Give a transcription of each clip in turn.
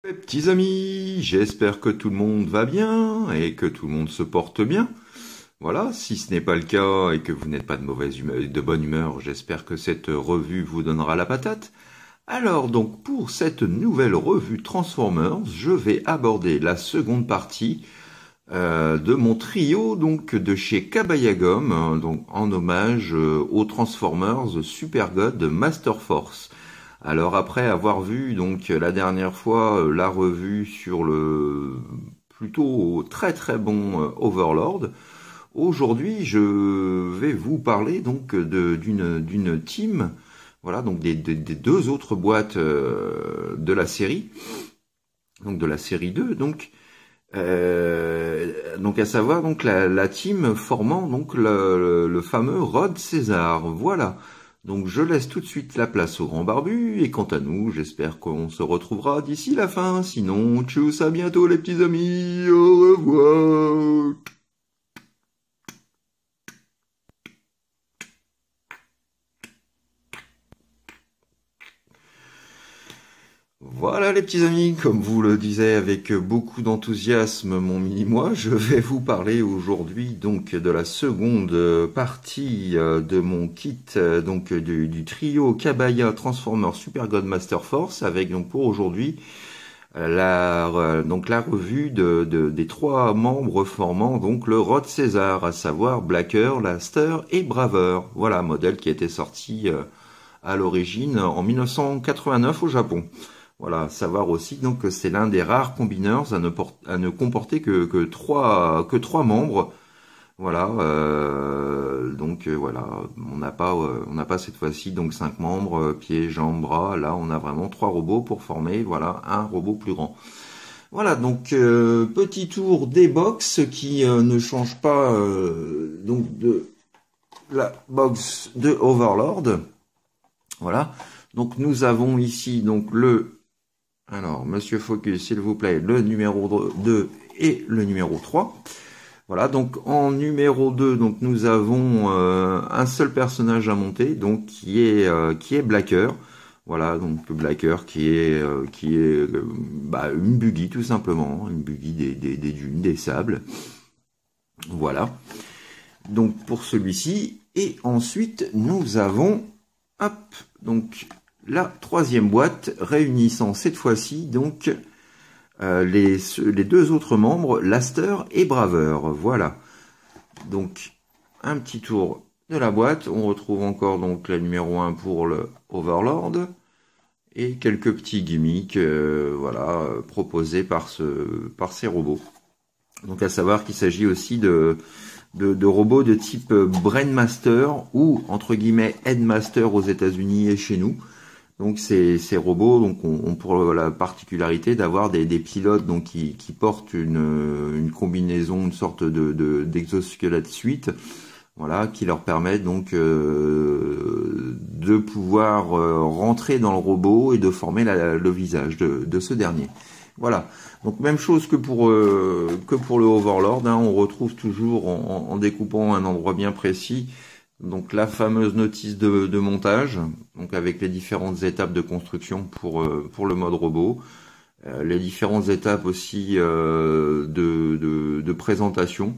Mes petits amis, j'espère que tout le monde va bien et que tout le monde se porte bien. Voilà, si ce n'est pas le cas et que vous n'êtes pas de mauvaise humeur, de bonne humeur, j'espère que cette revue vous donnera la patate. Alors donc pour cette nouvelle revue Transformers, je vais aborder la seconde partie de mon trio donc de chez Kabayagum, donc en hommage aux Transformers Super God Master Force. Alors après avoir vu donc la dernière fois la revue sur le plutôt très très bon Overlord, aujourd'hui je vais vous parler donc d'une team, voilà donc des deux autres boîtes de la série 2 donc à savoir donc la team formant donc le fameux Rod César. Voilà. Donc je laisse tout de suite la place au grand barbu et quant à nous, j'espère qu'on se retrouvera d'ici la fin. Sinon, tchuss, à bientôt les petits amis. Au revoir. Voilà les petits amis, comme vous le disiez avec beaucoup d'enthousiasme mon mini-moi, je vais vous parler aujourd'hui donc de la seconde partie de mon kit donc du trio Kabaya Transformer Super God Master Force avec donc pour aujourd'hui donc la revue des trois membres formant donc le Rod César, à savoir Blacker, Laster et Braver. Voilà, modèle qui a été sorti à l'origine en 1989 au Japon. Voilà, savoir aussi donc que c'est l'un des rares combiners à ne comporter que trois membres. Voilà, voilà, on n'a pas cette fois-ci donc cinq membres, pieds, jambes, bras. Là, on a vraiment trois robots pour former voilà un robot plus grand. Voilà, donc petit tour des box qui ne change pas donc de la box de Overlord. Voilà, donc nous avons ici donc alors, Monsieur Focus, s'il vous plaît, le numéro 2 et le numéro 3. Voilà, donc en numéro 2, donc nous avons un seul personnage à monter, donc qui est Blacker. Voilà, donc Blacker qui est une buggy tout simplement, une buggy des dunes, des sables. Voilà. Donc pour celui-ci, et ensuite nous avons, hop, donc la troisième boîte réunissant cette fois-ci donc les deux autres membres, Laster et Braver. Voilà. Donc un petit tour de la boîte. On retrouve encore donc la numéro 1 pour le Overlord et quelques petits gimmicks proposés par ces robots. Donc à savoir qu'il s'agit aussi de robots de type Brainmaster ou entre guillemets Headmaster aux États-Unis et chez nous. Donc ces robots donc ont pour la particularité d'avoir des pilotes donc qui portent une combinaison, une sorte d'exosquelette suite, voilà, qui leur permet donc de pouvoir rentrer dans le robot et de former le visage de ce dernier. Voilà. Donc même chose que pour le Overlord, hein, on retrouve toujours en découpant un endroit bien précis. Donc la fameuse notice de montage, donc avec les différentes étapes de construction pour le mode robot, les différentes étapes aussi de présentation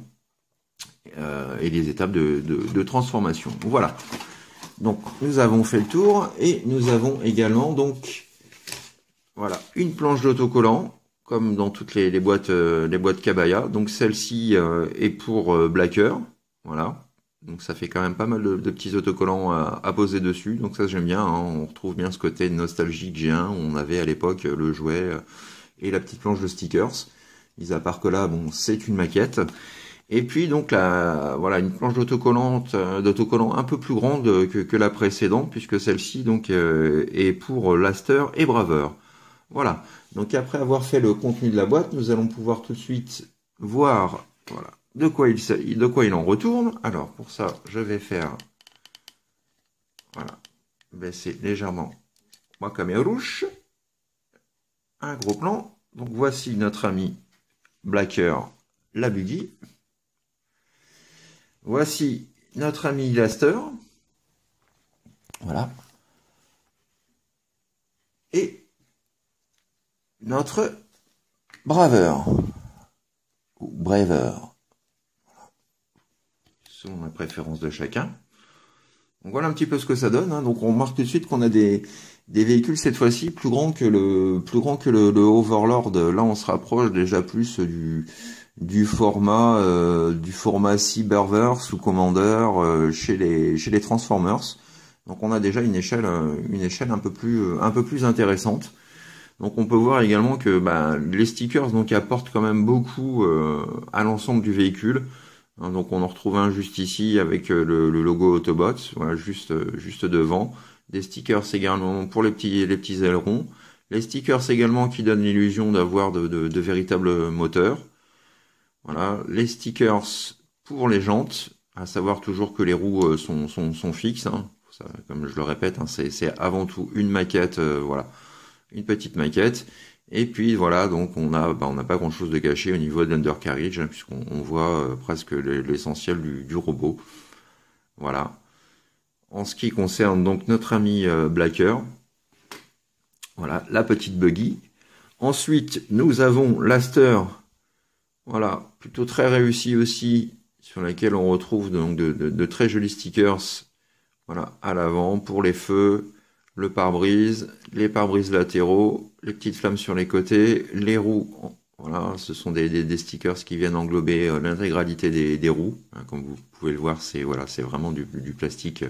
et les étapes de transformation. Voilà. Donc nous avons fait le tour et nous avons également donc voilà une planche d'autocollant comme dans toutes les boîtes Kabaya. Donc celle-ci est pour Blacker, voilà. Donc ça fait quand même pas mal de petits autocollants à poser dessus. Donc ça j'aime bien, hein. On retrouve bien ce côté nostalgique G1 où on avait à l'époque le jouet et la petite planche de stickers. Mis à part que là, bon, c'est une maquette. Et puis donc voilà une planche d'autocollant un peu plus grande que la précédente puisque celle-ci donc est pour Laster et Braver. Voilà. Donc après avoir fait le contenu de la boîte, nous allons pouvoir tout de suite voir voilà de quoi il en retourne. Alors pour ça, je vais faire voilà baisser légèrement ma caméra rouge, un gros plan. Donc voici notre ami Blacker, la buggy. Voici notre ami Laster. Voilà. Et notre Braver, ou Braver, selon la préférence de chacun. Donc voilà un petit peu ce que ça donne, hein. Donc on remarque tout de suite qu'on a des véhicules cette fois-ci plus grands que le Overlord. Là on se rapproche déjà plus du format Cyberverse ou Commander chez les Transformers. Donc on a déjà une échelle un peu plus intéressante. Donc on peut voir également que les stickers donc apportent quand même beaucoup à l'ensemble du véhicule. Hein, donc on en retrouve un juste ici avec le logo Autobots, voilà, juste devant. Des stickers également pour les petits ailerons. Les stickers également qui donnent l'illusion d'avoir de véritables moteurs. Voilà, les stickers pour les jantes, à savoir toujours que les roues sont fixes. Hein. Ça, comme je le répète, hein, c'est avant tout une maquette, voilà. Une petite maquette, et puis voilà, donc on n'a pas grand chose de caché au niveau de l'undercarriage, hein, puisqu'on voit presque l'essentiel du robot. Voilà. En ce qui concerne donc notre ami Blacker, voilà, la petite buggy. Ensuite, nous avons l'Aster, voilà, plutôt très réussi aussi, sur laquelle on retrouve donc de très jolis stickers, voilà, à l'avant, pour les feux, le pare-brise, les pare-brises latéraux, les petites flammes sur les côtés, les roues, voilà, ce sont des stickers qui viennent englober l'intégralité des roues. Hein, comme vous pouvez le voir, c'est vraiment du plastique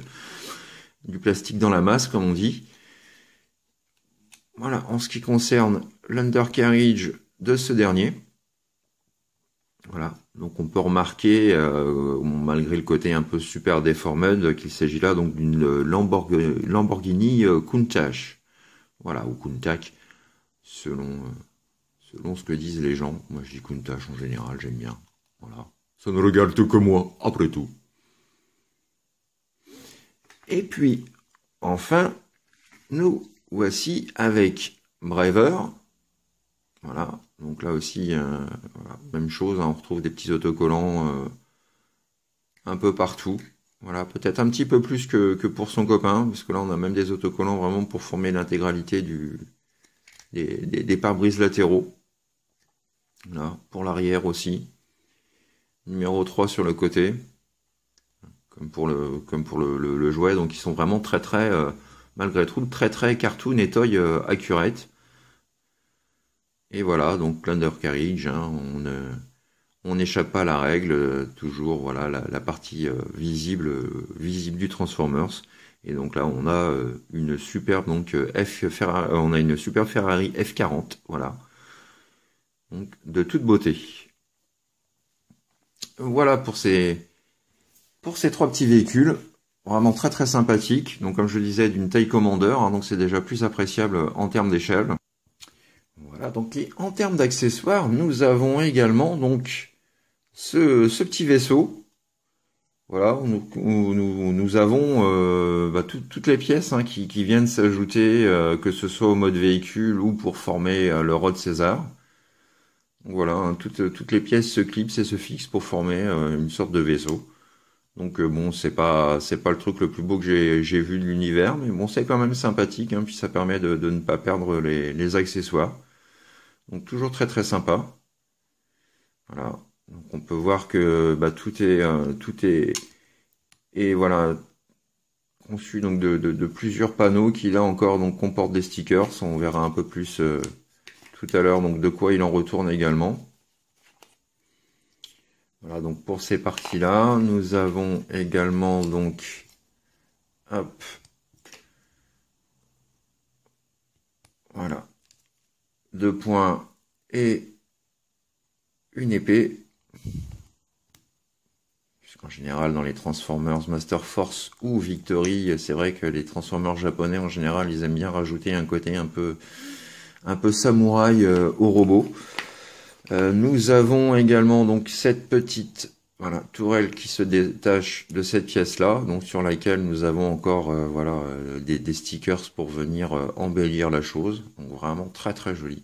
dans la masse, comme on dit. Voilà, en ce qui concerne l'undercarriage de ce dernier, voilà, donc on peut remarquer, malgré le côté un peu super deformed, qu'il s'agit là donc d'une Lamborghini Countach, voilà, ou Countach, selon ce que disent les gens. Moi je dis Countach en général, j'aime bien, voilà. Ça ne regarde que moi, après tout. Et puis, enfin, nous voici avec Braver, voilà. Donc là aussi, voilà, même chose, hein, on retrouve des petits autocollants un peu partout. Voilà, peut-être un petit peu plus que pour son copain, parce que là on a même des autocollants vraiment pour former l'intégralité des pare-brises latéraux. Là, pour l'arrière aussi. Numéro 3 sur le côté, comme pour le jouet. Donc ils sont vraiment très malgré tout, très cartoon et toy accurate. Et voilà, donc l'undercarriage, hein, on n'échappe pas à la règle, toujours voilà la partie visible du Transformers. Et donc là on a une superbe Ferrari F40, voilà. Donc de toute beauté. Voilà pour ces trois petits véhicules, vraiment très sympathiques. Donc comme je le disais, d'une taille Commander, hein, donc c'est déjà plus appréciable en termes d'échelle. Voilà, donc en termes d'accessoires, nous avons également donc ce petit vaisseau. Voilà, où nous avons toutes les pièces, hein, qui viennent s'ajouter, que ce soit au mode véhicule ou pour former le Rod César. Donc voilà, hein, toutes les pièces se clipsent et se fixent pour former une sorte de vaisseau. Donc bon, c'est pas le truc le plus beau que j'ai vu de l'univers, mais bon, c'est quand même sympathique, hein, puis ça permet de ne pas perdre les accessoires. Donc toujours très sympa. Voilà. Donc on peut voir que tout est voilà, conçu donc de plusieurs panneaux qui là encore donc comportent des stickers. On verra un peu plus tout à l'heure donc de quoi il en retourne également. Voilà, donc pour ces parties-là, nous avons également donc hop, voilà, 2 points et une épée. Puisqu'en général dans les Transformers Master Force ou Victory, c'est vrai que les Transformers japonais en général ils aiment bien rajouter un côté un peu samouraï au robot. Nous avons également donc cette petite tourelle qui se détache de cette pièce là, donc sur laquelle nous avons encore des stickers pour venir embellir la chose. Donc vraiment très joli.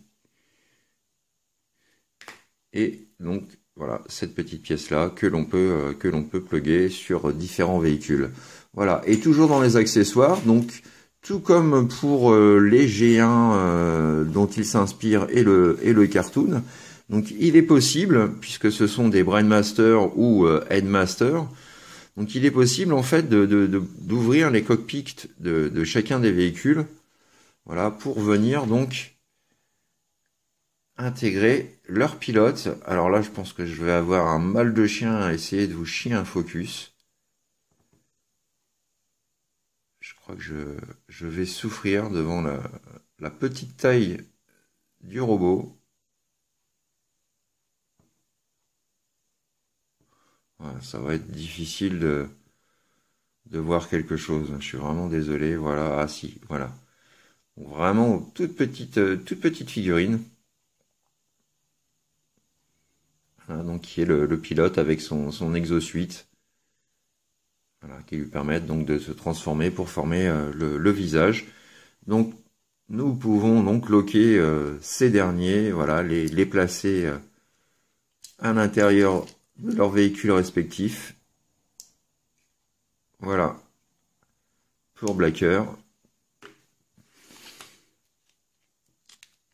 Et donc voilà cette petite pièce là que l'on peut plugger sur différents véhicules. Voilà, et toujours dans les accessoires, donc tout comme pour les G1 dont dont il s'inspire et le cartoon. Donc il est possible, puisque ce sont des Brainmaster ou Headmaster, donc il est possible en fait d'ouvrir les cockpits de chacun des véhicules, voilà, pour venir donc intégrer leur pilote. Alors là, je pense que je vais avoir un mal de chien à essayer de vous chier un focus. Je crois que je vais souffrir devant la petite taille du robot. Voilà, ça va être difficile de voir quelque chose. Je suis vraiment désolé. Voilà, ah si, voilà. Vraiment toute petite figurine. Voilà, donc qui est le pilote avec son exosuite. Voilà, qui lui permettent donc de se transformer pour former le visage. Donc nous pouvons donc loquer ces derniers, voilà, les placer à l'intérieur de leurs véhicules respectifs. Voilà pour Blacker.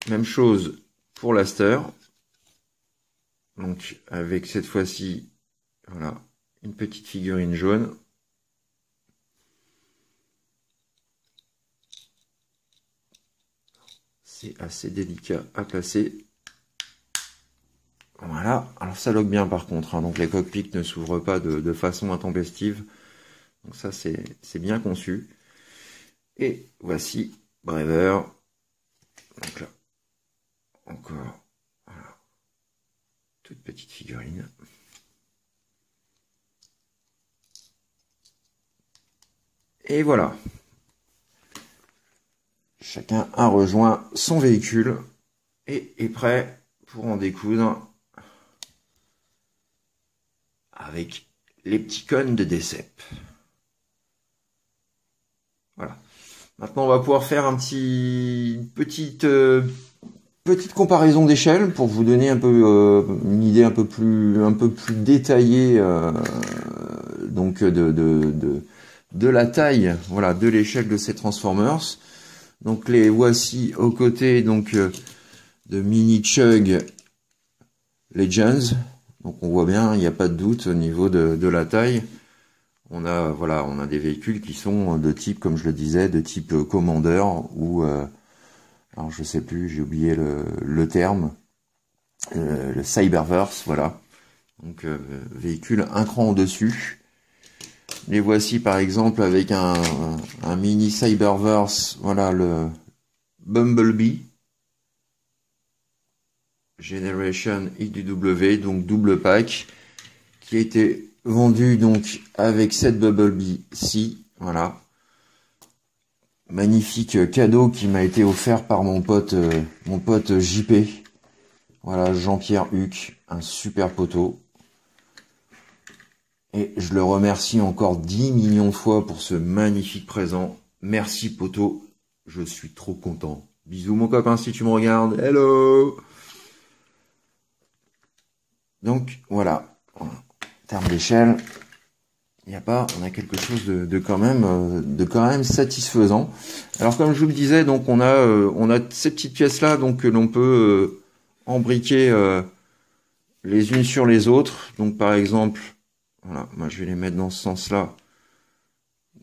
Même chose pour l'Aster. Donc avec cette fois-ci, voilà, une petite figurine jaune. C'est assez délicat à placer. Voilà, alors ça loque bien par contre, hein. Donc les cockpits ne s'ouvrent pas de façon intempestive. Donc ça c'est bien conçu. Et voici Braver. Donc là, encore, voilà, toute petite figurine. Et voilà. Chacun a rejoint son véhicule et est prêt pour en découdre avec les petits cônes de décep. Voilà. Maintenant, on va pouvoir faire petite comparaison d'échelle pour vous donner un peu une idée un peu plus détaillée donc de la taille, voilà, de l'échelle de ces Transformers. Donc les voici aux côtés donc de Mini Chug Legends. Donc on voit bien, il n'y a pas de doute au niveau de la taille. On a des véhicules qui sont de type, comme je le disais, de type Commander ou alors je sais plus, j'ai oublié le terme, le Cyberverse, voilà. Donc véhicule un cran au-dessus. Les voici par exemple avec un mini Cyberverse, voilà, le Bumblebee Generation IDW, donc double pack, qui a été vendu donc avec cette Bumblebee-ci, voilà. Magnifique cadeau qui m'a été offert par mon pote JP. Voilà, Jean-Pierre Huc, un super poteau. Et je le remercie encore 10 millions de fois pour ce magnifique présent. Merci poteau, je suis trop content. Bisous mon copain si tu me regardes. Hello. Donc voilà, en termes d'échelle, il n'y a pas, on a quelque chose de quand même satisfaisant. Alors comme je vous le disais, donc on a ces petites pièces là, donc que l'on peut embriquer les unes sur les autres. Donc par exemple, voilà, moi je vais les mettre dans ce sens-là,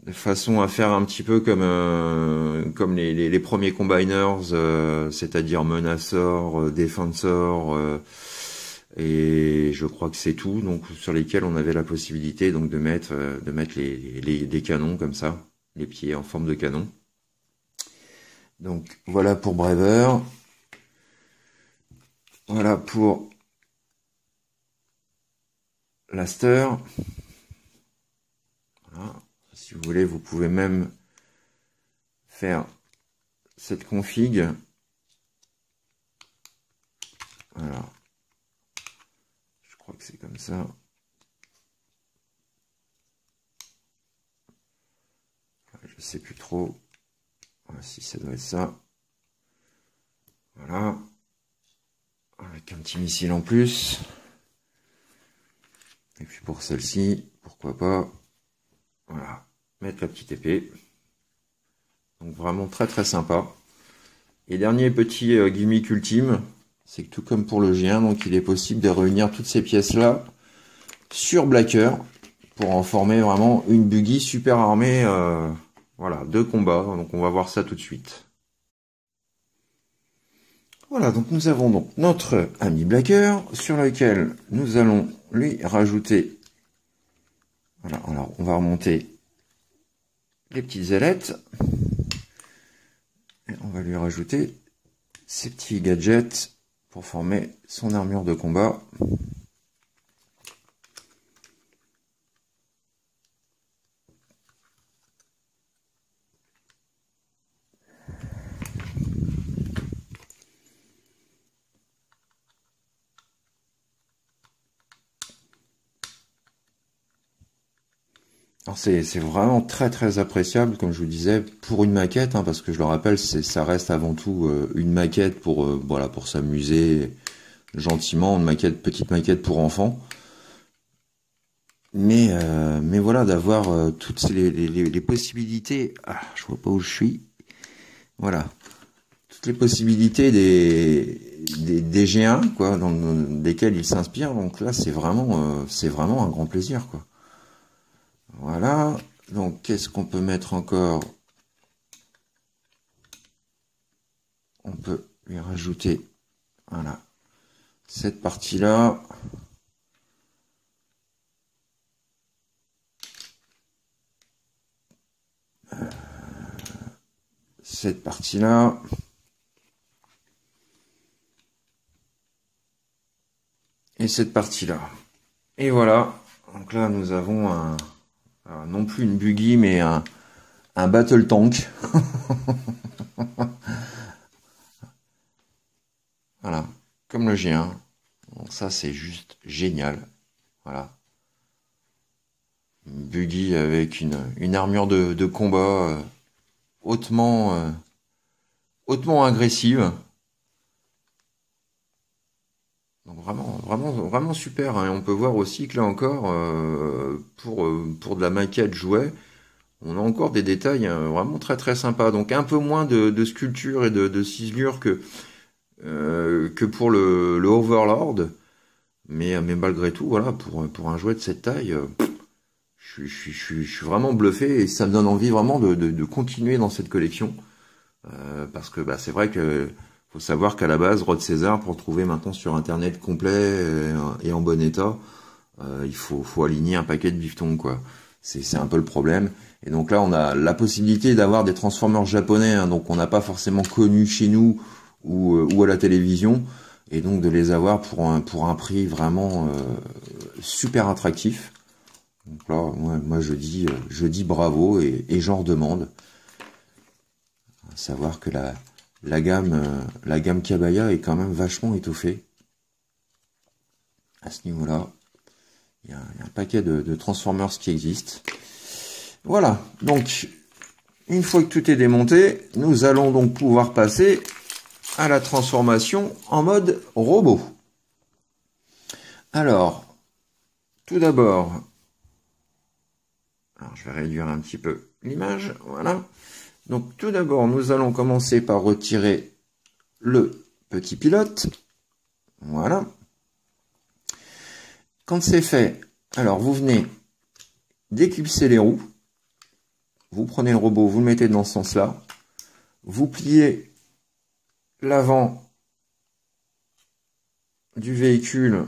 de façon à faire un petit peu comme les premiers combiners, c'est-à-dire Menacor, Defensor, et je crois que c'est tout, donc sur lesquels on avait la possibilité donc de mettre des canons comme ça, les pieds en forme de canon. Donc voilà pour Braver. Voilà pour l'Aster. Voilà. Si vous voulez, vous pouvez même faire cette config. Voilà. Je crois que c'est comme ça. Je sais plus trop. Voilà, si ça doit être ça. Voilà. Avec un petit missile en plus. Et puis pour celle-ci, pourquoi pas. Voilà. Mettre la petite épée. Donc vraiment très très sympa. Et dernier petit gimmick ultime, c'est que tout comme pour le G1, donc il est possible de réunir toutes ces pièces-là sur Blacker pour en former vraiment une buggy super armée, voilà, de combat. Donc on va voir ça tout de suite. Voilà, donc nous avons donc notre ami Blacker sur lequel nous allons lui rajouter. Voilà, alors on va remonter les petites ailettes. Et on va lui rajouter ces petits gadgets pour former son armure de combat. Alors c'est vraiment très appréciable, comme je vous disais, pour une maquette, hein, parce que je le rappelle, ça reste avant tout une maquette pour voilà, pour s'amuser gentiment, une petite maquette pour enfants. Mais voilà, d'avoir toutes les possibilités. Ah, je vois pas où je suis. Voilà, toutes les possibilités des G1, quoi, dans lesquels ils s'inspirent. Donc là, c'est vraiment un grand plaisir, quoi. Voilà. Donc, qu'est-ce qu'on peut mettre encore? On peut lui rajouter, voilà, cette partie-là. Cette partie-là. Et cette partie-là. Et voilà. Donc là, nous avons non plus une buggy, mais un battle tank. Voilà, comme le G1. Donc ça, c'est juste génial. Voilà. Une buggy avec une armure de combat hautement agressive. Donc vraiment super, hein. Et on peut voir aussi que là encore, pour de la maquette jouet, on a encore des détails vraiment très sympas. Donc un peu moins de sculpture et de ciselure que pour le Overlord. Mais malgré tout, voilà, pour un jouet de cette taille, je suis vraiment bluffé et ça me donne envie vraiment de continuer dans cette collection. Parce que bah, c'est vrai que faut savoir qu'à la base, Rod César, pour le trouver maintenant sur internet complet et en bon état, il faut aligner un paquet de bifetons, quoi. C'est un peu le problème. Et donc là, on a la possibilité d'avoir des Transformers japonais, hein, donc on n'a pas forcément connu chez nous ou à la télévision, et donc de les avoir pour un prix vraiment super attractif. Donc là, moi je dis bravo et j'en redemande. À savoir que la gamme Kabaya est quand même vachement étoffée à ce niveau-là. Il y a un paquet de Transformers qui existent. Voilà, donc une fois que tout est démonté, nous allons donc pouvoir passer à la transformation en mode robot. Alors, tout d'abord, je vais réduire un petit peu l'image, voilà. Donc tout d'abord, nous allons commencer par retirer le petit pilote. Voilà. Quand c'est fait, alors vous venez d'éclipser les roues. Vous prenez le robot, vous le mettez dans ce sens-là. Vous pliez l'avant du véhicule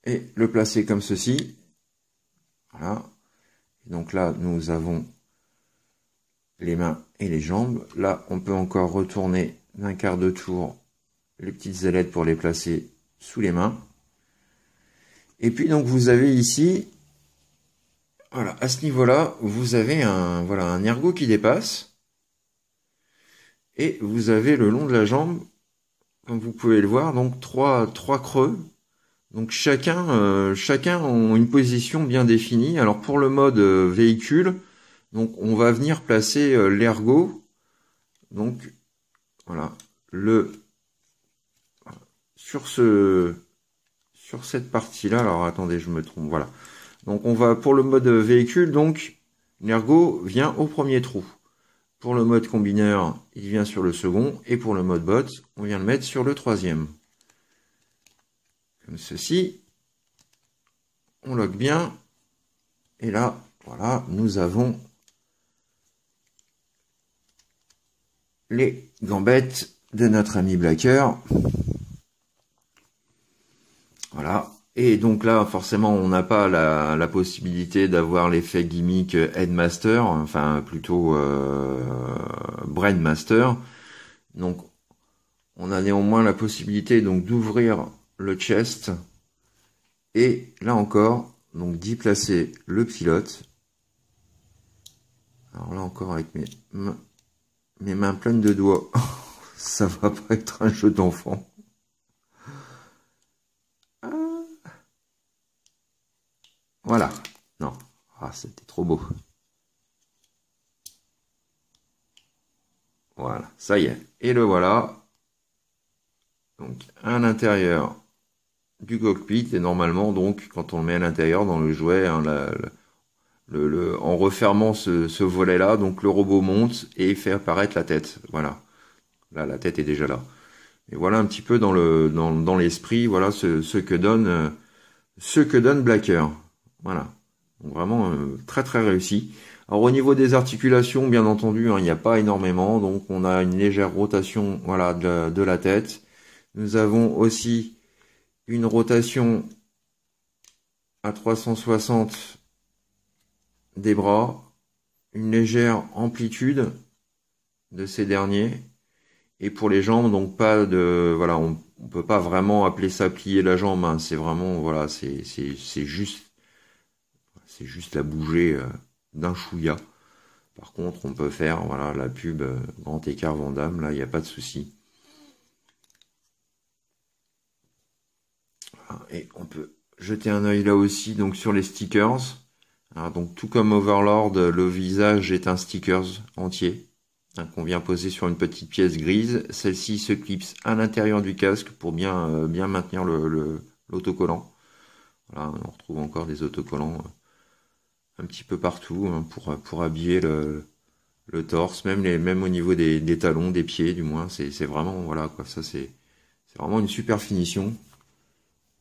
et le placez comme ceci. Voilà. Et donc là, nous avons les mains et les jambes. Là, on peut encore retourner d'un quart de tour les petites ailettes pour les placer sous les mains. Et puis donc vous avez ici, voilà, à ce niveau-là, vous avez un ergot qui dépasse. Et vous avez le long de la jambe, comme vous pouvez le voir, donc trois creux. Donc chacun ont une position bien définie. Alors pour le mode véhicule, donc on va venir placer l'ergot. Donc voilà, sur cette partie-là. Alors attendez, je me trompe. Voilà. Donc on va pour le mode véhicule, donc l'ergot vient au premier trou. Pour le mode combineur, il vient sur le second. Et pour le mode bot, on vient le mettre sur le troisième. Comme ceci. On lock bien. Et là, voilà, nous avons les gambettes de notre ami Blacker. Voilà. Et donc là, forcément, on n'a pas la possibilité d'avoir l'effet gimmick Headmaster, enfin plutôt Brainmaster. Donc, on a néanmoins la possibilité donc d'ouvrir le chest et là encore, donc d'y placer le pilote. Alors là encore avec mes mains pleines de doigts, ça va pas être un jeu d'enfant. Voilà. Non. Ah, c'était trop beau. Voilà. Ça y est. Et le voilà. Donc, à l'intérieur du cockpit. Et normalement, donc, quand on le met à l'intérieur dans le jouet, hein, en refermant ce volet-là, donc le robot monte et fait apparaître la tête. Voilà. Là, la tête est déjà là. Et voilà un petit peu dans l'esprit, voilà ce que donne Blacker. Voilà. Donc vraiment très très réussi. Alors au niveau des articulations, bien entendu, hein, il n'y a pas énormément, donc on a une légère rotation, voilà, de la tête. Nous avons aussi une rotation à 360 des bras, une légère amplitude de ces derniers. Et pour les jambes, donc pas de, voilà, on peut pas vraiment appeler ça plier la jambe, hein, c'est vraiment, voilà, c'est juste la bouger d'un chouïa. Par contre, on peut faire, voilà, la pub grand écart Van Damme, là, il n'y a pas de souci. Voilà, et on peut jeter un œil là aussi, donc sur les stickers. Alors, donc tout comme Overlord, le visage est un stickers entier. Qu'on vient poser sur une petite pièce grise. Celle-ci se clipse à l'intérieur du casque pour bien maintenir l'autocollant. Voilà, on retrouve encore des autocollants un petit peu partout hein, pour habiller le torse, même au niveau des talons, des pieds du moins. C'est vraiment, voilà, quoi, ça c'est vraiment une super finition.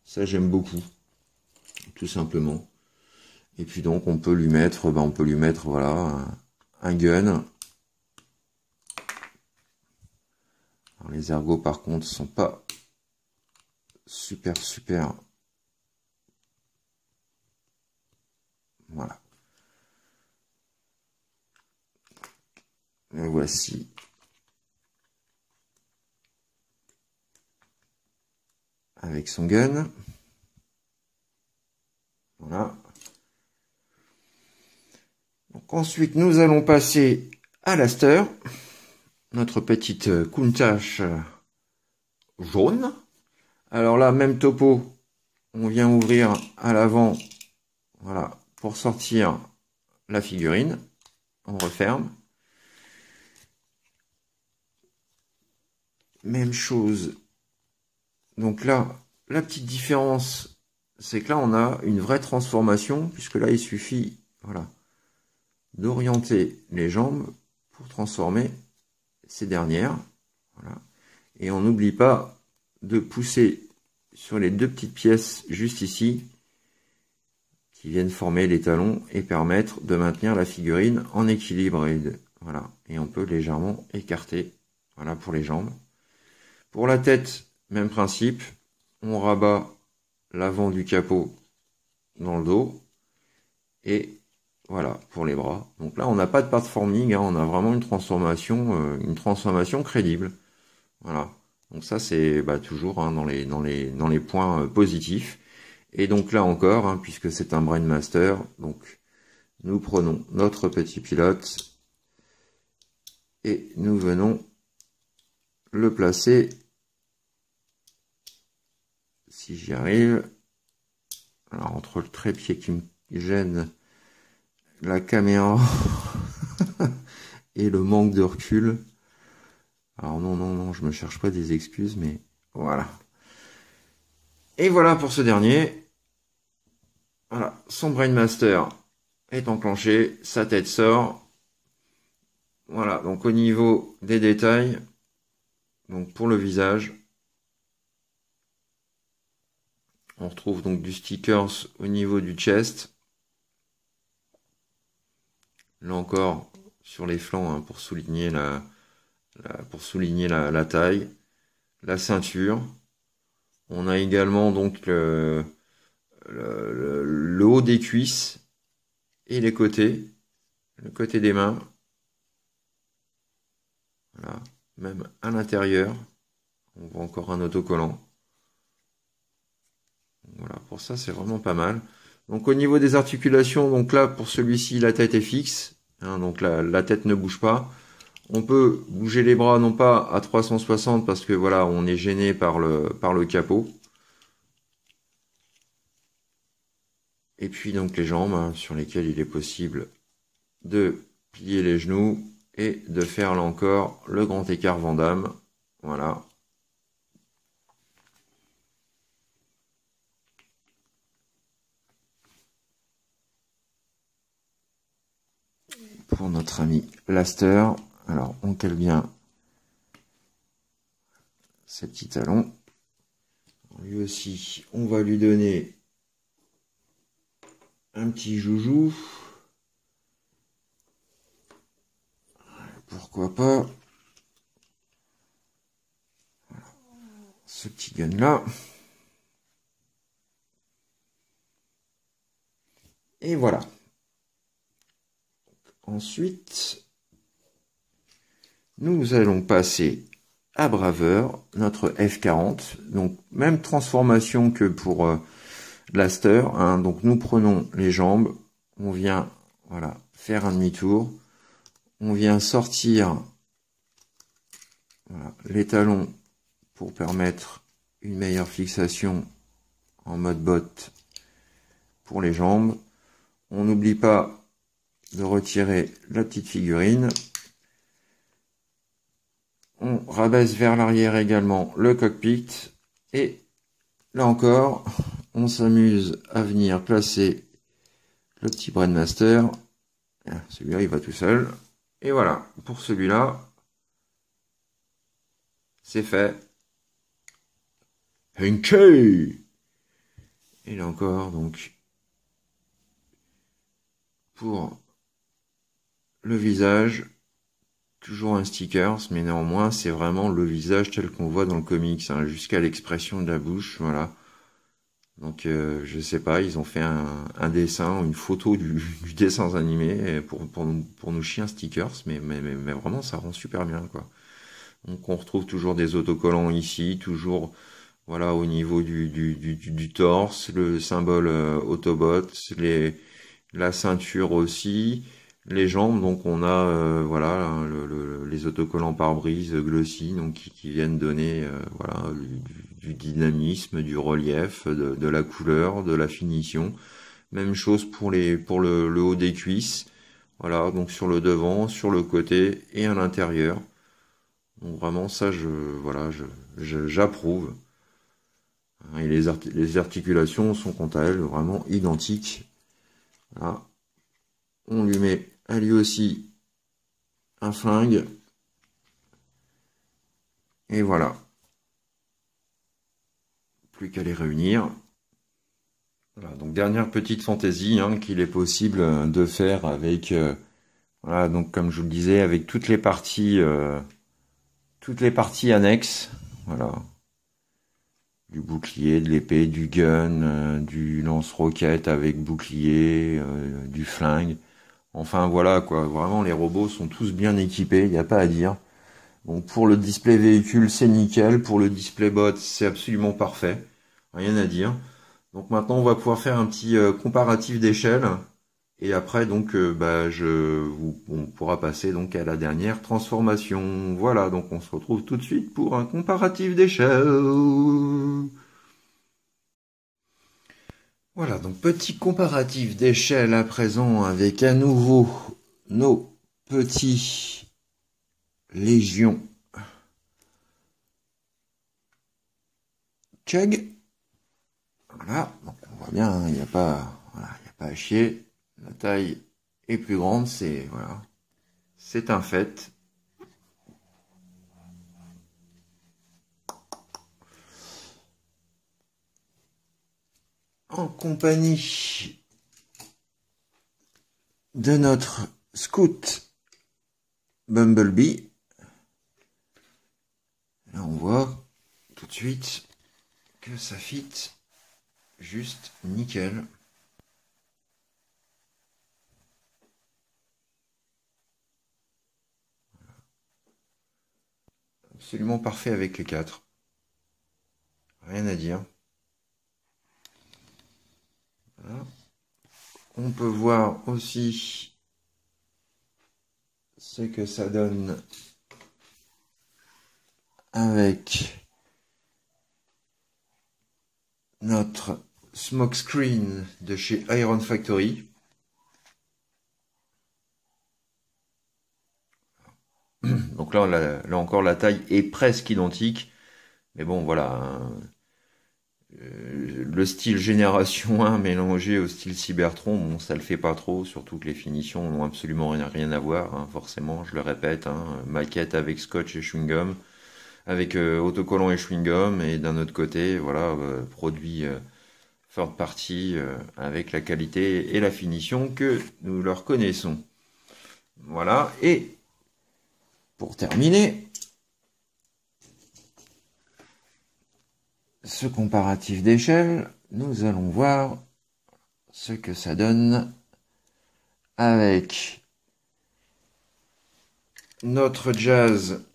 Ça j'aime beaucoup, tout simplement. Et puis donc on peut lui mettre, voilà, un gun. Alors, les ergots par contre sont pas super. Voilà. Le voici. Avec son gun. Voilà. Donc ensuite nous allons passer à l'aster. Notre petite Countach jaune. Alors là, même topo, on vient ouvrir à l'avant, voilà, pour sortir la figurine. On referme. Même chose. Donc là, la petite différence, c'est que là, on a une vraie transformation, puisque là, il suffit, voilà, d'orienter les jambes pour transformer ces dernières. Voilà. Et on n'oublie pas de pousser sur les deux petites pièces juste ici qui viennent former les talons et permettre de maintenir la figurine en équilibre. Voilà. Et on peut légèrement écarter. Voilà pour les jambes. Pour la tête, même principe. On rabat l'avant du capot dans le dos. Et voilà pour les bras. Donc là, on n'a pas de part-forming. Hein, on a vraiment une transformation crédible. Voilà. Donc ça, c'est toujours hein, dans les points positifs. Et donc là encore, hein, puisque c'est un Brainmaster, donc nous prenons notre petit pilote et nous venons le placer, si j'y arrive, alors entre le trépied qui me gêne, la caméra et le manque de recul. Alors non, je me cherche pas des excuses, mais voilà. Et voilà pour ce dernier. Voilà, son Brainmaster est enclenché, sa tête sort. Voilà, donc au niveau des détails, donc pour le visage, on retrouve donc du stickers au niveau du chest. Là encore, sur les flancs, hein, pour souligner la taille. La ceinture. On a également donc le haut des cuisses et les côtés, le côté des mains. Voilà, même à l'intérieur, on voit encore un autocollant. Voilà, pour ça c'est vraiment pas mal. Donc au niveau des articulations, donc là pour celui-ci la tête est fixe, hein, donc la tête ne bouge pas. On peut bouger les bras non pas à 360 parce que voilà on est gêné par le capot. Et puis donc les jambes, hein, sur lesquelles il est possible de plier les genoux et de faire là encore le grand écart Van Damme. Voilà. Pour notre ami Laster. Alors on cale bien ces petits talons. Lui aussi, on va lui donner un petit joujou. Pourquoi pas ce petit gun là. Et voilà. Ensuite, nous allons passer à Braveur, notre F40. Donc même transformation que pour Laster. Hein. Donc nous prenons les jambes, on vient voilà faire un demi-tour, on vient sortir voilà, les talons pour permettre une meilleure fixation en mode botte pour les jambes. On n'oublie pas de retirer la petite figurine. On rabaisse vers l'arrière également le cockpit. Et là encore, on s'amuse à venir placer le petit Brainmaster. Celui-là, il va tout seul. Et voilà, pour celui-là, c'est fait. Henkei! Et là encore, donc, pour le visage, toujours un sticker, mais néanmoins, c'est vraiment le visage tel qu'on voit dans le comics, hein, jusqu'à l'expression de la bouche, voilà. Donc, je sais pas, ils ont fait un dessin, une photo du dessin animé pour nous chier un stickers, mais vraiment, ça rend super bien, quoi. Donc, on retrouve toujours des autocollants ici, toujours, voilà, au niveau du torse, le symbole Autobot, la ceinture aussi, les jambes, donc on a voilà les autocollants pare-brise glossy, donc qui viennent donner voilà du dynamisme, du relief, de la couleur, de la finition. Même chose pour le haut des cuisses. Voilà, donc sur le devant, sur le côté et à l'intérieur. Donc vraiment ça j'approuve. Et les articulations sont quant à elles vraiment identiques. Voilà. On lui met à lui aussi un flingue. Et voilà. Plus qu'à les réunir. Voilà, donc dernière petite fantaisie hein, qu'il est possible de faire avec, voilà, donc comme je vous le disais, avec toutes les parties annexes. Voilà. Du bouclier, de l'épée, du gun, du lance-roquette avec bouclier, du flingue. Enfin voilà quoi, vraiment les robots sont tous bien équipés, il n'y a pas à dire. Donc pour le display véhicule c'est nickel, pour le display bot c'est absolument parfait, rien à dire. Donc maintenant on va pouvoir faire un petit comparatif d'échelle et après donc on pourra passer donc à la dernière transformation. Voilà, donc on se retrouve tout de suite pour un comparatif d'échelle. Voilà, donc petit comparatif d'échelle à présent avec à nouveau nos petits Légion Chug. Voilà, donc on voit bien, il n'y a pas, voilà, il n'y a pas à chier. La taille est plus grande, c'est c'est un fait. En compagnie de notre Scout Bumblebee. Là, on voit tout de suite que ça fit juste nickel. Absolument parfait avec les 4. Rien à dire. Voilà. On peut voir aussi ce que ça donne avec notre smokescreen de chez Iron Factory. Donc là, là encore, la taille est presque identique. Mais bon, voilà. Le style Génération 1 mélangé au style Cybertron, bon, ça le fait pas trop, surtout que les finitions n'ont absolument rien à voir, hein, forcément, je le répète, hein, maquette avec scotch et chewing-gum, avec autocollant et chewing-gum, et d'un autre côté, voilà, produit third party avec la qualité et la finition que nous leur connaissons. Voilà, et pour terminer, ce comparatif d'échelle, nous allons voir ce que ça donne avec notre Jazz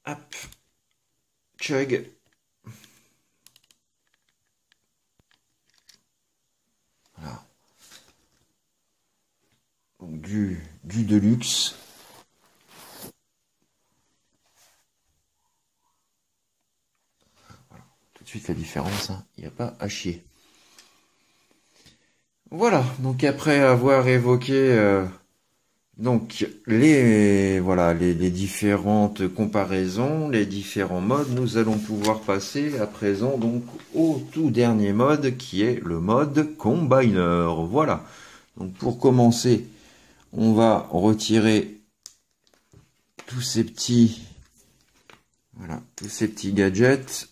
App Chug. Voilà. Donc du Deluxe. Voilà. Tout de suite la différence, hein. Il n'y a pas à chier. Voilà, donc après avoir évoqué donc les différentes comparaisons, les différents modes, nous allons pouvoir passer à présent donc au tout dernier mode qui est le mode Combiner. Voilà. Donc pour commencer, on va retirer tous ces petits gadgets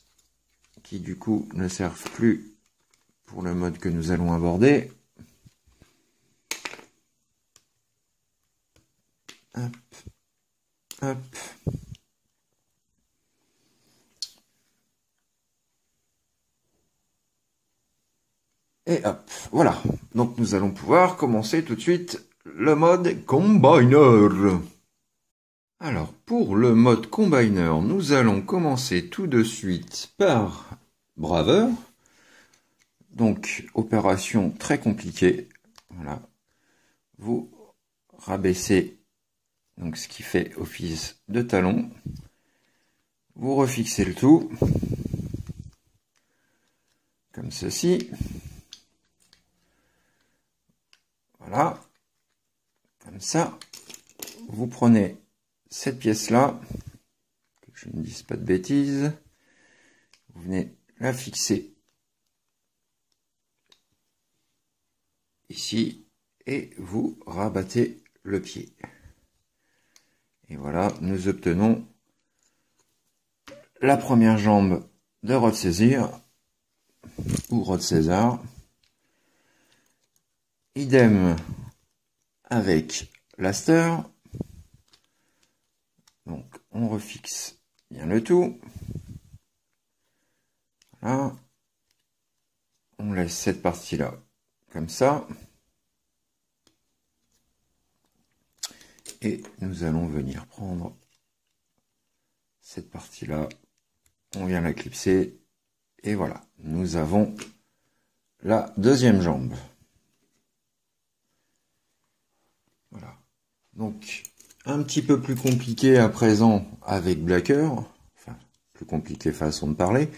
qui du coup ne servent plus pour le mode que nous allons aborder. Hop, hop. Et hop, voilà. Donc nous allons pouvoir commencer tout de suite le mode Combiner. Alors pour le mode Combiner, nous allons commencer tout de suite par Braver. Donc opération très compliquée. Voilà. Vous rabaissez donc ce qui fait office de talon. Vous refixez le tout comme ceci. Voilà. Comme ça, vous prenez cette pièce-là, que je ne dise pas de bêtises. Vous venez la fixer ici et vous rabattez le pied. Et voilà, nous obtenons la première jambe de Rod Caesar ou Rod Caesar. Idem avec l'aster. Donc on refixe bien le tout. Voilà. On laisse cette partie-là comme ça. Et nous allons venir prendre cette partie-là. On vient la clipser. Et voilà, nous avons la deuxième jambe. Voilà. Donc, un petit peu plus compliqué à présent avec Blacker. Enfin, plus compliqué façon de parler.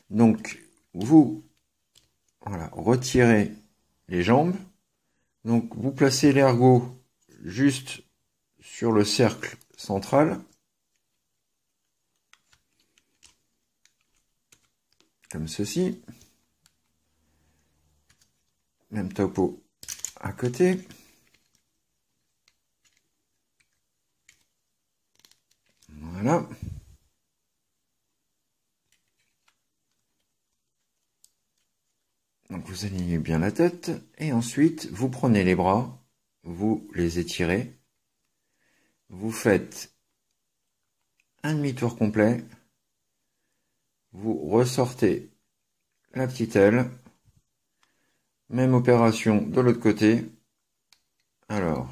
Donc, vous voilà, retirez les jambes. Donc, vous placez l'ergot juste sur le cercle central. Comme ceci. Même topo à côté. Voilà. Donc vous alignez bien la tête et ensuite vous prenez les bras, vous les étirez, vous faites un demi-tour complet, vous ressortez la petite aile, même opération de l'autre côté. Alors,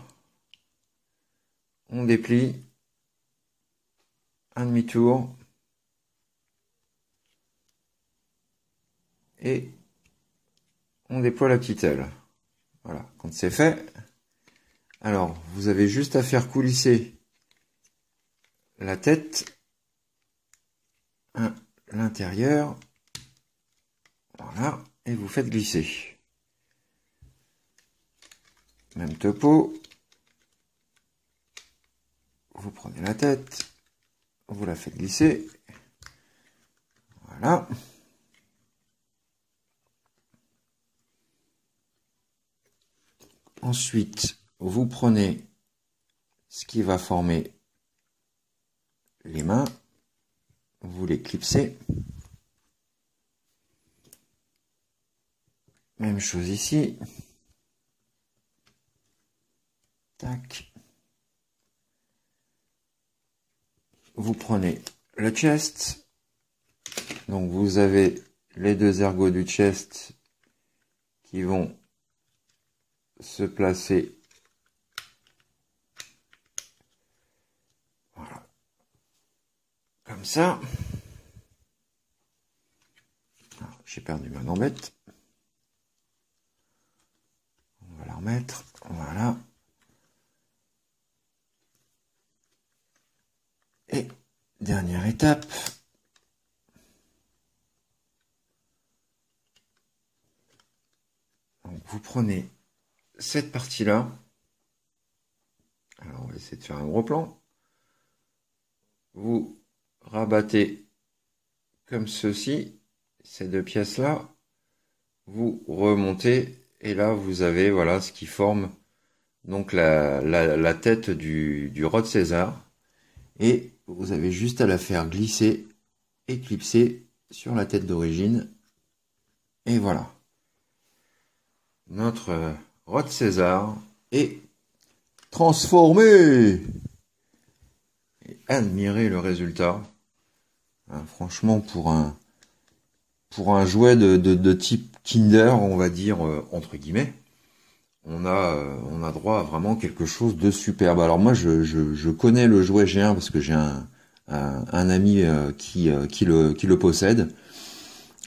on déplie, un demi-tour et on déploie la petite aile. Voilà, quand c'est fait, alors vous avez juste à faire coulisser la tête à l'intérieur. Voilà, et vous faites glisser. Même topo. Vous prenez la tête, vous la faites glisser. Voilà. Ensuite, vous prenez ce qui va former les mains, vous les clipsez. Même chose ici. Tac. Vous prenez le chest. Donc vous avez les deux ergots du chest qui vont se placer. Voilà. Comme ça. J'ai perdu ma gambette. On va la remettre. Voilà. Et dernière étape. Donc vous prenez cette partie-là. Alors on va essayer de faire un gros plan. Vous rabattez comme ceci, ces deux pièces-là. Vous remontez et là vous avez voilà ce qui forme donc la tête du Rod César. Et vous avez juste à la faire glisser et clipser sur la tête d'origine. Et voilà. Notre Rod César est transformé. Et admirez le résultat. Hein, franchement, pour un jouet de type Kinder, on va dire, entre guillemets, on a droit à vraiment quelque chose de superbe. Alors moi, je connais le jouet G1 parce que j'ai un ami qui le possède.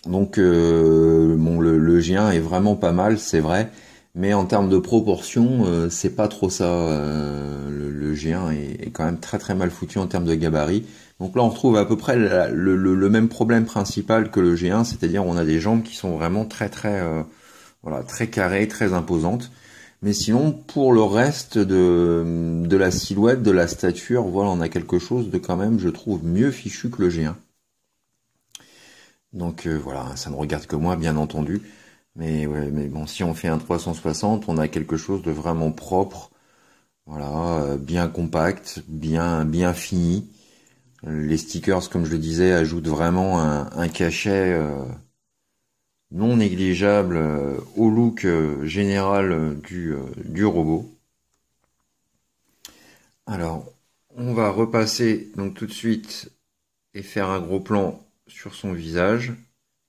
Donc bon, le G1 est vraiment pas mal, c'est vrai, mais en termes de proportion, c'est pas trop ça. Le G1 est quand même très très mal foutu en termes de gabarit. Donc là, on retrouve à peu près le même problème principal que le G1, c'est-à-dire on a des jambes qui sont vraiment très voilà, très carrées, très imposantes. Mais sinon, pour le reste de la silhouette, de la stature, voilà, on a quelque chose de quand même, je trouve, mieux fichu que le G1. Donc voilà, ça ne regarde que moi, bien entendu. Mais ouais, mais bon, si on fait un 360, on a quelque chose de vraiment propre. Voilà, bien compact, bien fini. Les stickers, comme je le disais, ajoutent vraiment un cachet non négligeable au look général du robot. Alors, on va repasser donc tout de suite et faire un gros plan sur son visage.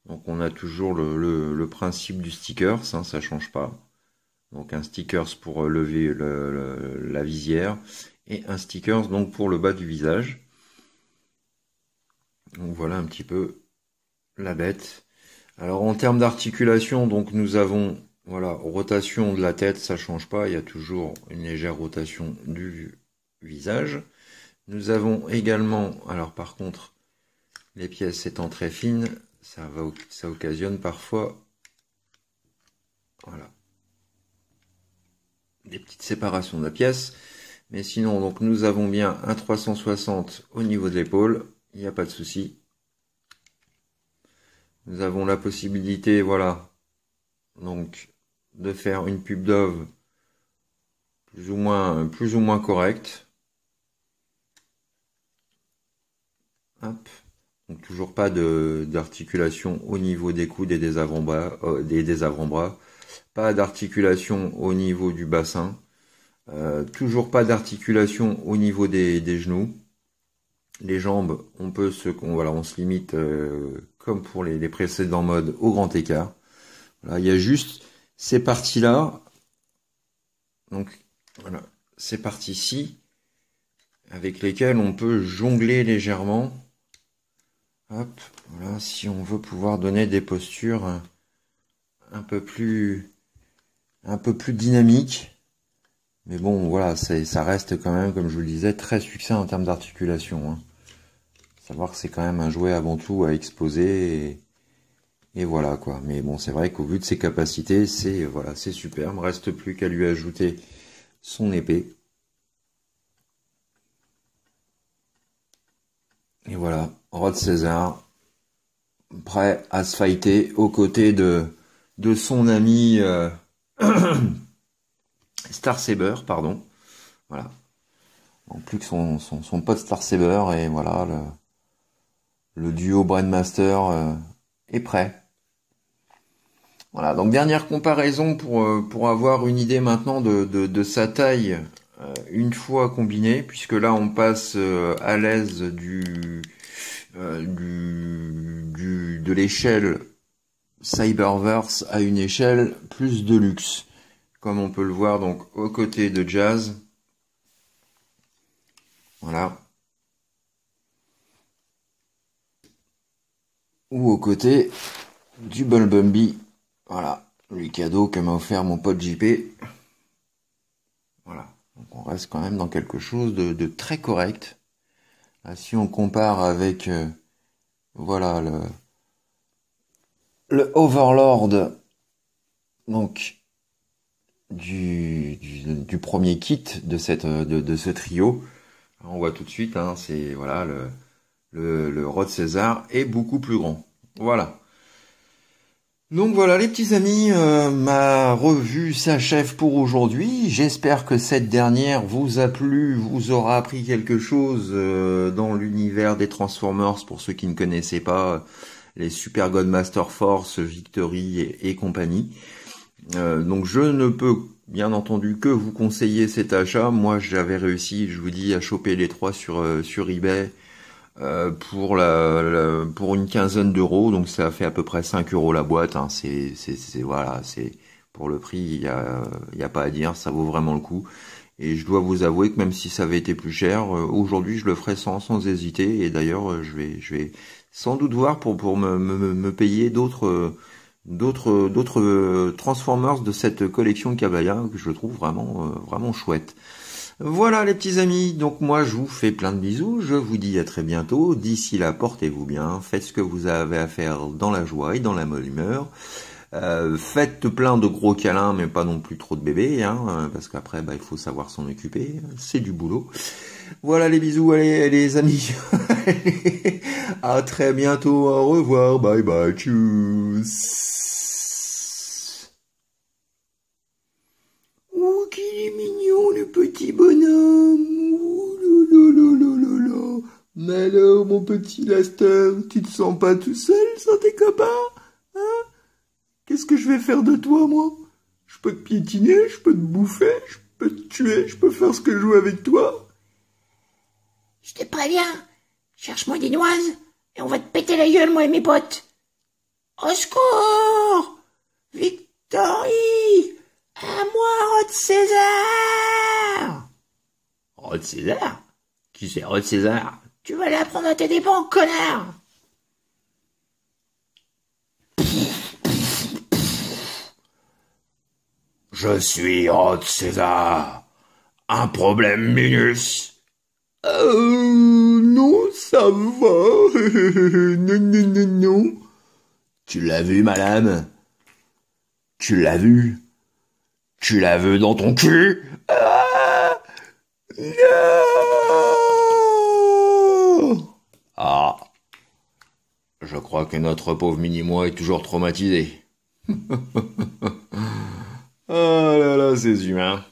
Donc on a toujours le principe du stickers, hein, ça change pas. Donc un stickers pour lever la visière et un stickers donc pour le bas du visage. Donc voilà un petit peu la bête. Alors en termes d'articulation, donc nous avons voilà rotation de la tête, ça change pas, il y a toujours une légère rotation du visage. Nous avons également, alors par contre, les pièces étant très fines, ça occasionne parfois voilà des petites séparations de la pièce. Mais sinon, donc nous avons bien un 360 au niveau de l'épaule, il n'y a pas de souci. Nous avons la possibilité, voilà, donc de faire une pub Dove plus ou moins correcte. Hop. Donc toujours pas d'articulation au niveau des coudes et des avant-bras, des avant-bras. Pas d'articulation au niveau du bassin. Toujours pas d'articulation au niveau des genoux. Les jambes, voilà, on se limite comme pour les précédents modes au grand écart. Voilà, il y a juste ces parties-là. Donc voilà, ces parties-ci avec lesquelles on peut jongler légèrement. Hop, voilà, si on veut pouvoir donner des postures un peu plus dynamiques. Mais bon, voilà, ça reste quand même, comme je vous le disais, très succinct en termes d'articulation. Hein. Savoir que c'est quand même un jouet avant tout à exposer et voilà quoi. Mais bon, c'est vrai qu'au vu de ses capacités, c'est voilà, c'est superbe. Reste plus qu'à lui ajouter son épée. Et voilà, Rod César, prêt à se fighter aux côtés de son ami Star Saber, pardon. Voilà. En plus que son pote Star Saber, et voilà, le duo Brandmaster est prêt. Voilà, donc dernière comparaison pour avoir une idée maintenant de sa taille une fois combiné, puisque là on passe à l'aise de l'échelle Cyberverse à une échelle plus de luxe, comme on peut le voir donc aux côtés de Jazz. Voilà. Ou aux côtés du Bumblebee. Voilà, le cadeau que m'a offert mon pote JP. Voilà, donc on reste quand même dans quelque chose de très correct. Là, si on compare avec, voilà, le Overlord, donc du premier kit de ce trio, on voit tout de suite, hein, c'est voilà le Rod César est beaucoup plus grand. Voilà. Donc voilà les petits amis, ma revue s'achève pour aujourd'hui. J'espère que cette dernière vous a plu, vous aura appris quelque chose dans l'univers des Transformers pour ceux qui ne connaissaient pas les Super Godmaster Force, Victory et compagnie. Donc je ne peux bien entendu que vous conseiller cet achat. Moi j'avais réussi, je vous dis, à choper les trois sur eBay. Pour une quinzaine d'euros, donc ça fait à peu près 5 euros la boîte. Hein. Voilà, c'est pour le prix, il y a pas à dire, ça vaut vraiment le coup. Et je dois vous avouer que même si ça avait été plus cher, aujourd'hui je le ferai sans hésiter. Et d'ailleurs, je vais sans doute voir pour me payer d'autres Transformers de cette collection Cabaya que je trouve vraiment chouette. Voilà les petits amis, donc moi je vous fais plein de bisous, je vous dis à très bientôt, d'ici là portez-vous bien, faites ce que vous avez à faire dans la joie et dans la bonne humeur, faites plein de gros câlins mais pas non plus trop de bébés, hein, parce qu'après il faut savoir s'en occuper, c'est du boulot. Voilà les bisous, allez les amis, à très bientôt, au revoir, bye bye, tchuss. Oh, qu'il est mignon, le petit bonhomme. Oh, là. Mais alors, mon petit Laster, tu te sens pas tout seul sans tes copains? Hein? Qu'est-ce que je vais faire de toi, moi? Je peux te piétiner, je peux te bouffer, je peux te tuer, je peux faire ce que je veux avec toi? Je te préviens, cherche-moi des noises et on va te péter la gueule, moi et mes potes. Au secours! Victory! À moi, Rod César! Rod César? Qui c'est Rod César? Tu vas l'apprendre à tes dépens, connard! Je suis Rod César. Un problème, Minus? Non, ça va. Non. Tu l'as vu, madame? Tu l'as vu? Tu l'as vu dans ton cul? Ah, non! Ah, je crois que notre pauvre mini-moi est toujours traumatisé. Ah là là, ces humains.